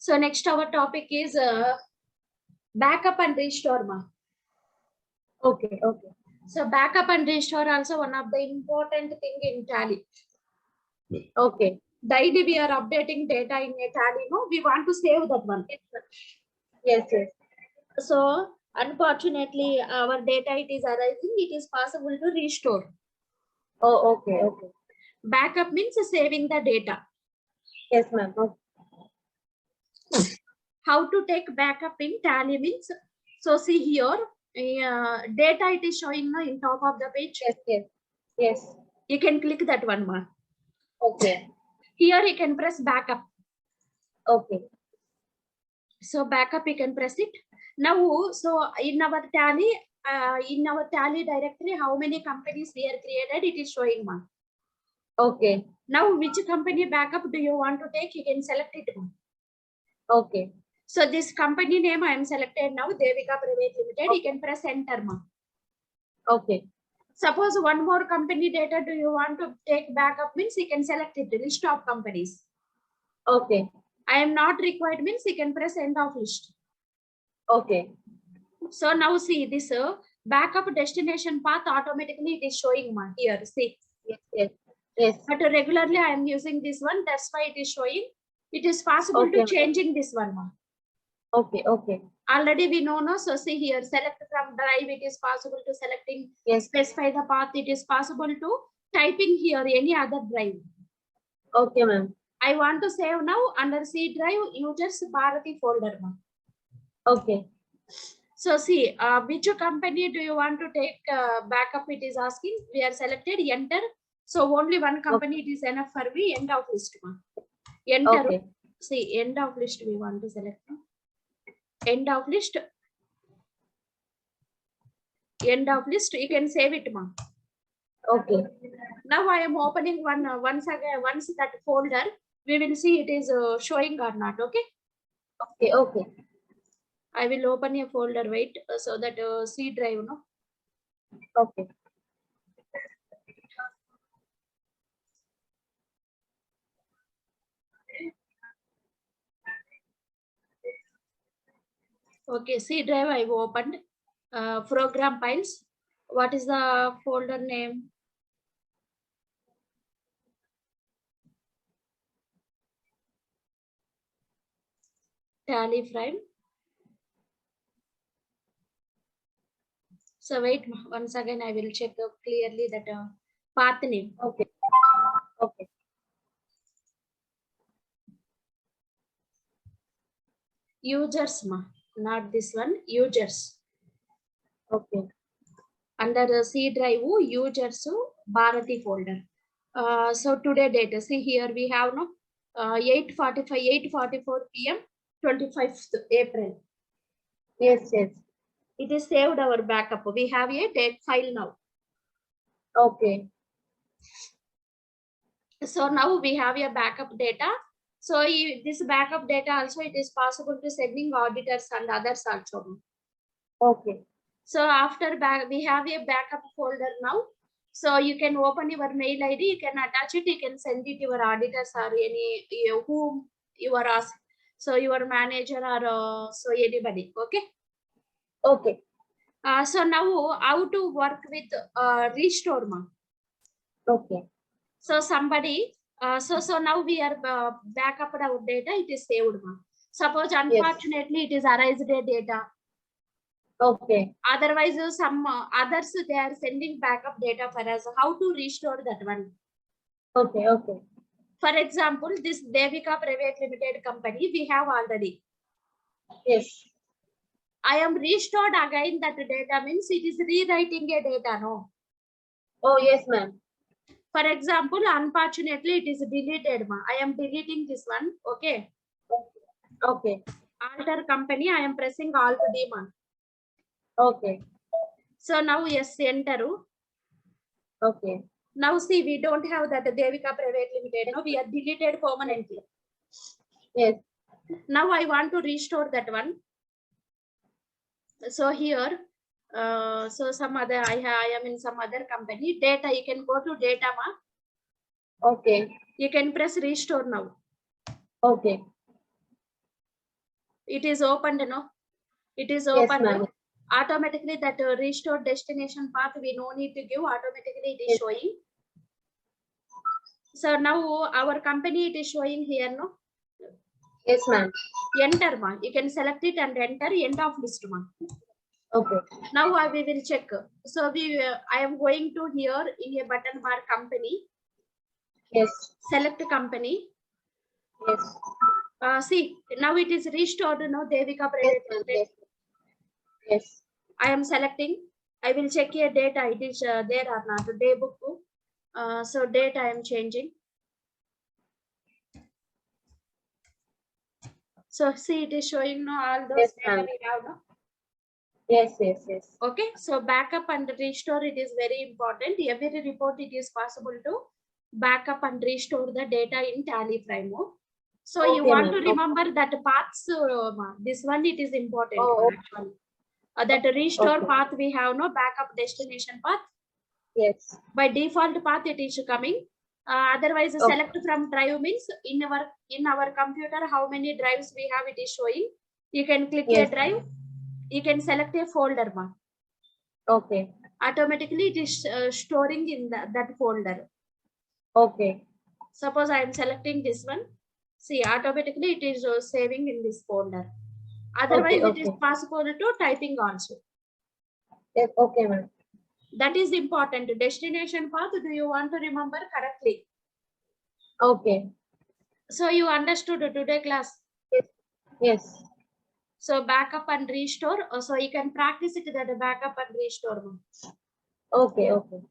So next our topic is backup and restore. Ma. Okay. So backup and restore also one of the important thing in Tally. Okay. Daily we are updating data in a Tally. No, we want to save that one. Yes. So unfortunately, our data it is arising. It is possible to restore. Oh, okay. Backup means saving the data. Yes, ma'am. How to take backup in Tally means, so see here, data it is showing in top of the page. Yes. You can click that one more. Okay. Here you can press backup. Okay. So backup you can press it. Now, so in our Tally directory, how many companies we are created, it is showing one. Okay. Now, which company backup do you want to take? You can select it one. Okay. So this company name I am selected now, Devika Private Limited. Okay. You can press enter. Ma. Okay. Suppose one more company data do you want to take backup means you can select it, list of companies. Okay. I am not required means you can press end of list. Okay. So now see this backup destination path automatically it is showing here. See. Yes. But regularly I am using this one. That's why it is showing. It is possible to changing this one. Okay. Already we know, no? So see here, select from drive, it is possible to selecting, specify the path, it is possible to typing here any other drive. Okay, ma'am. I want to save now under C drive, users Bharathi folder. Okay. So see, which company do you want to take backup? It is asking, we are selected, enter. So only one company it is enough for me, end of list. Enter. Okay. See, end of list we want to select. End of list. End of list, you can save it, ma. Okay. Now I am opening once that folder, we will see it is showing or not. Okay. Okay. I will open a folder, wait, so that C drive, no. Okay. Okay, C drive I've opened. Program files. What is the folder name? Tally frame. So wait, once again I will check clearly that path name. Okay. Users, ma, not this one. Users. Okay. Under the C drive, users Bharathi folder. So today data, see here we have no 8:44 p.m. 25th April. Yes. It is saved our backup. We have a date file now. Okay. So now we have a backup data. So this backup data also it is possible to sending auditors and others also. Okay. So after we have a backup folder now. So you can open your mail ID, you can attach it, you can send it to your auditors or any whom you are asked. So your manager or so anybody. Okay. Okay. So now how to work with restore, ma. Okay. So somebody, so now we are back up our data, it is saved, ma. Suppose unfortunately it is erased data. Okay. Otherwise, some others they are sending backup data for us. How to restore that one? Okay. For example, this Devika Private Limited company we have already. Yes. I am restored again that data means it is rewriting a data, no? Oh yes, ma'am. For example, unfortunately it is deleted, ma. I am deleting this one. Okay. Okay. Alter company, I am pressing Alt D, ma. Okay. So now yes, enter. Okay. Now see, we don't have that Devika Private Limited. No, we are deleted permanently. Yes. Now I want to restore that one. So here, so some other I am in some other company. Data, you can go to data, ma. Okay. You can press restore now. Okay. It is opened, no? It is Yes, opened. ma'am. Automatically that restored destination path, we no need to give, automatically it is Yes. showing. So now our company, it is showing here, no? Yes, ma'am. Enter, ma. You can select it and enter end of list, ma. Okay. Now we will check. So I am going to here in a button bar company. Yes. Select company. Yes. See, now it is restored, no? Devika Yes, Private ma'am. Limited. Yes. Yes. I am selecting. I will check here data. It is there or not. Day book. So date I am changing. So see, it is showing no all those Yes, data ma'am. we have, no? Yes, yes, yes. Okay, so backup and restore, it is very important. Every report it is possible to backup and restore the data in Tally framework. So you Okay, want ma'am. to Okay. remember that paths. This one it is important Oh, actually. That restore okay. path we have no backup destination path. Yes. By default path it is coming. Otherwise, Okay. select from drive means in our computer how many drives we have, it is showing. You can click a Yes. drive. You can select a folder, ma. Okay. Automatically it is storing in that folder. Okay. Suppose I am selecting this one. See, automatically it is saving in this folder. Okay. Otherwise, it is Okay. possible to typing also. Yes. Okay, ma'am. That is important. Destination path, do you want to remember correctly? Okay. So you understood today class. Yes. Yes. So backup and restore. So you can practice it that backup and restore. Okay. Okay.